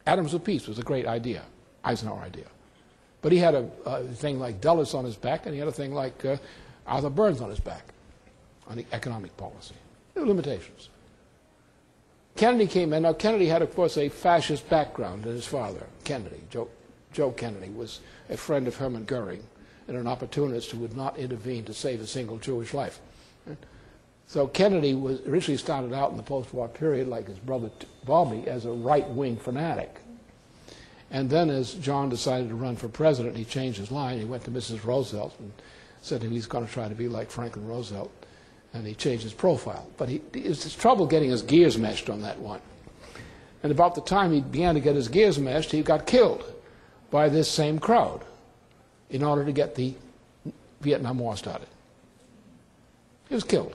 Atoms of Peace was a great idea, Eisenhower idea. But he had a thing like Dulles on his back, and he had a thing like Arthur Burns on his back on the economic policy. There were limitations. Kennedy came in. Now, Kennedy had, of course, a fascist background in his father, Kennedy. Joe Kennedy was a friend of Hermann Goering and an opportunist who would not intervene to save a single Jewish life. So Kennedy was originally started out in the post-war period, like his brother Bobby, as a right-wing fanatic. And then as John decided to run for president, he changed his line. He went to Mrs. Roosevelt and said he's going to try to be like Franklin Roosevelt. And he changed his profile. But it was his trouble getting his gears meshed on that one. And about the time he began to get his gears meshed, he got killed by this same crowd in order to get the Vietnam War started. He was killed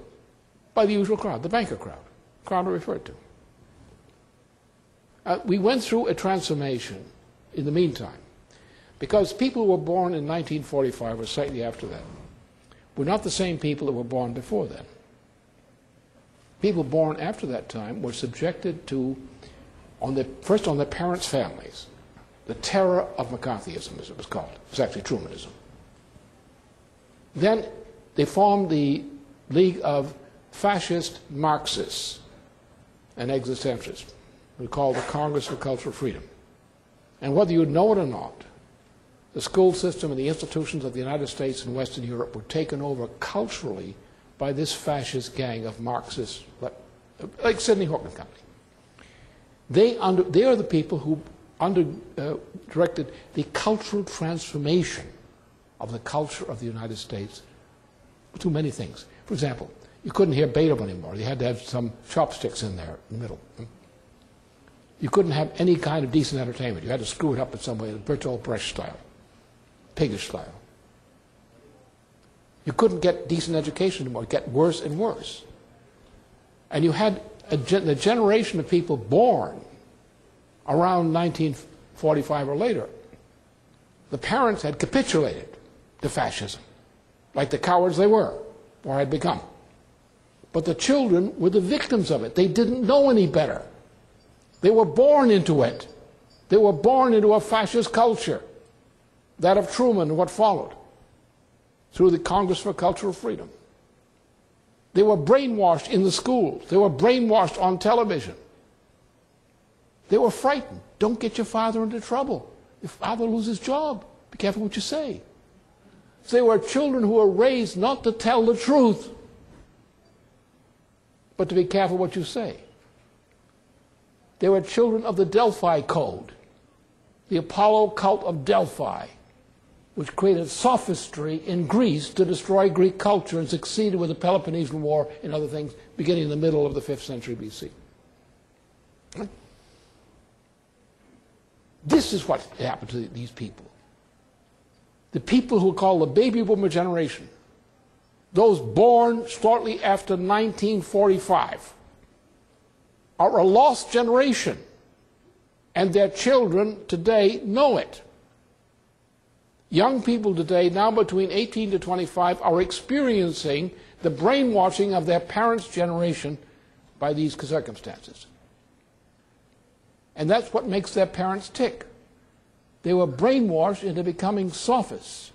by the usual crowd, the banker crowd I referred to. We went through a transformation in the meantime, because people who were born in 1945 or slightly after that were not the same people that were born before then. People born after that time were subjected to, first on their parents' families, the terror of McCarthyism, as it was called. It was actually Trumanism. Then they formed the League of Fascist Marxists and Existentialists, we called the Congress for Cultural Freedom. And whether you know it or not, the school system and the institutions of the United States and Western Europe were taken over culturally by this fascist gang of Marxists, like Sidney Hook and Company. They are the people who directed the cultural transformation of the culture of the United States to many things. For example, you couldn't hear Beethoven anymore. You had to have some chopsticks in there in the middle. You couldn't have any kind of decent entertainment. You had to screw it up in some way, Bertolt Brecht style, piggish style. You couldn't get decent education anymore. It got worse and worse. And you had the generation of people born around 1945 or later. The parents had capitulated to fascism, like the cowards they were, or had become. But the children were the victims of it. They didn't know any better. They were born into it. They were born into a fascist culture, that of Truman and what followed, through the Congress for Cultural Freedom. They were brainwashed in the schools. They were brainwashed on television. They were frightened. Don't get your father into trouble. Your father loses his job. Be careful what you say. So they were children who were raised not to tell the truth, but to be careful what you say. They were children of the Delphi Code, the Apollo cult of Delphi, which created sophistry in Greece to destroy Greek culture and succeeded with the Peloponnesian War and other things beginning in the middle of the 5th century BC. This is what happened to these people. The people who are called the baby boomer generation, those born shortly after 1945, are a lost generation, and their children today know it. Young people today, now between 18 to 25, are experiencing the brainwashing of their parents' generation by these circumstances. And that's what makes their parents tick. They were brainwashed into becoming sophists.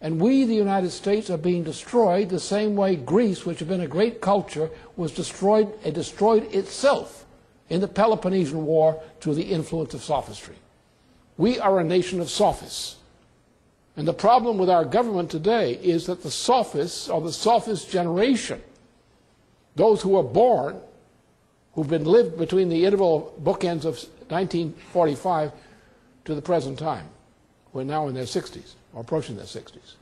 And we, the United States, are being destroyed the same way Greece, which had been a great culture, was destroyed itself in the Peloponnesian War through the influence of sophistry. We are a nation of sophists. And the problem with our government today is that the sophists, or the sophist generation, those who were born, who've been lived between the interval bookends of 1945 to the present time, who are now in their 60s, or approaching their 60s.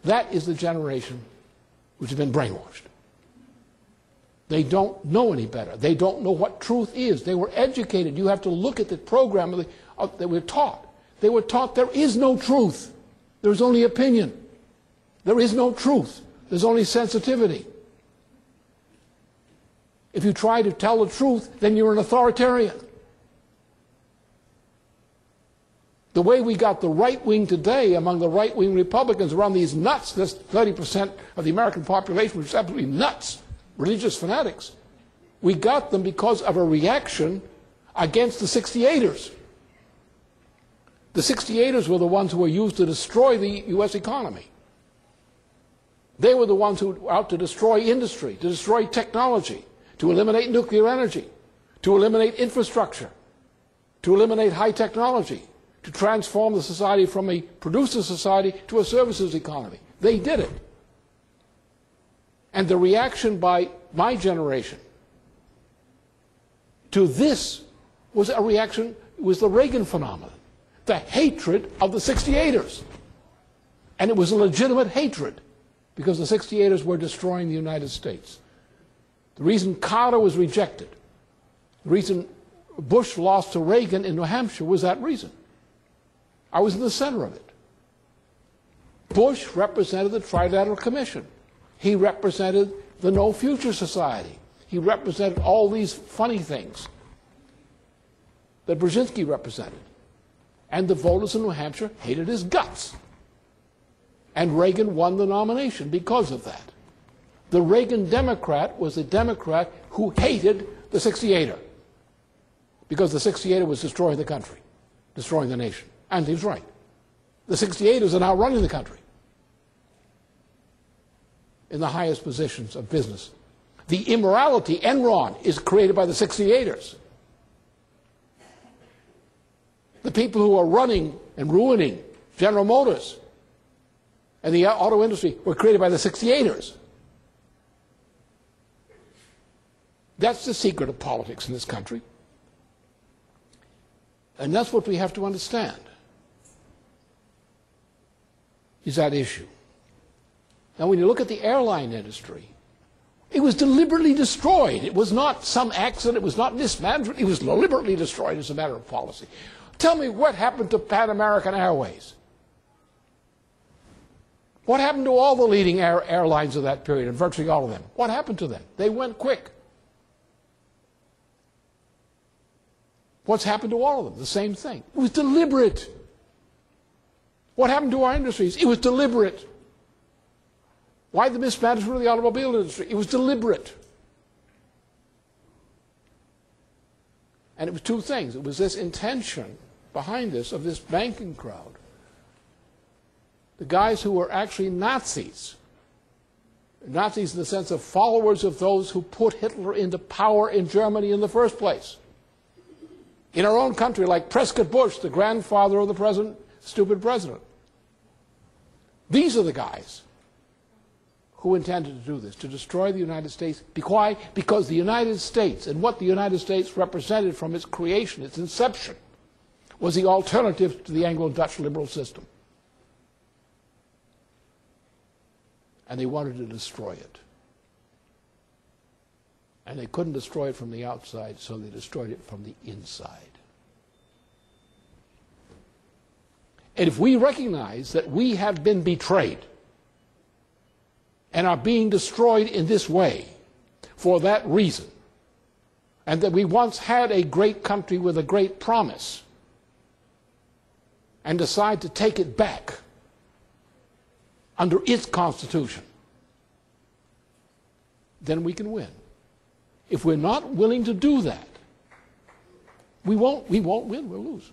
That is the generation which has been brainwashed. They don't know any better. They don't know what truth is. They were educated. You have to look at the program that we're taught. They were taught there is no truth. There's only opinion. There is no truth. There's only sensitivity. If you try to tell the truth, then you're an authoritarian. The way we got the right wing today among the right-wing Republicans around these nuts, this 30% of the American population, which is absolutely nuts, religious fanatics, we got them because of a reaction against the 68ers. The 68ers were the ones who were used to destroy the U.S. economy. They were the ones who were out to destroy industry, to destroy technology, to eliminate nuclear energy, to eliminate infrastructure, to eliminate high technology, to transform the society from a producer society to a services economy. They did it. And the reaction by my generation to this was a reaction, it was the Reagan phenomenon, the hatred of the 68ers. And it was a legitimate hatred because the 68ers were destroying the United States. The reason Carter was rejected, the reason Bush lost to Reagan in New Hampshire was that reason. I was in the center of it. Bush represented the Trilateral Commission. He represented the No Future Society. He represented all these funny things that Brzezinski represented. And the voters in New Hampshire hated his guts. And Reagan won the nomination because of that. The Reagan Democrat was a Democrat who hated the 68er because the 68er was destroying the country, destroying the nation. And he was right. The 68ers are now running the country in the highest positions of business. The immorality, Enron, is created by the 68ers. The people who are running and ruining General Motors and the auto industry were created by the 68ers. That's the secret of politics in this country. And that's what we have to understand, is that issue. Now, when you look at the airline industry, it was deliberately destroyed. It was not some accident. It was not mismanagement. It was deliberately destroyed as a matter of policy. Tell me what happened to Pan American Airways? What happened to all the leading airlines of that period, and virtually all of them? What happened to them? They went quick. What's happened to all of them? The same thing. It was deliberate. What happened to our industries? It was deliberate. Why the mismanagement of the automobile industry? It was deliberate. And it was two things. It was this intention behind this of this banking crowd. The guys who were actually Nazis. Nazis in the sense of followers of those who put Hitler into power in Germany in the first place. In our own country, like Prescott Bush, the grandfather of the present stupid president. These are the guys who intended to do this, to destroy the United States. Why? Because the United States and what the United States represented from its creation, its inception, was the alternative to the Anglo-Dutch liberal system. And they wanted to destroy it. And they couldn't destroy it from the outside, so they destroyed it from the inside. And if we recognize that we have been betrayed and are being destroyed in this way for that reason, and that we once had a great country with a great promise, and decide to take it back under its Constitution, then we can win. If we're not willing to do that, we won't win, we'll lose.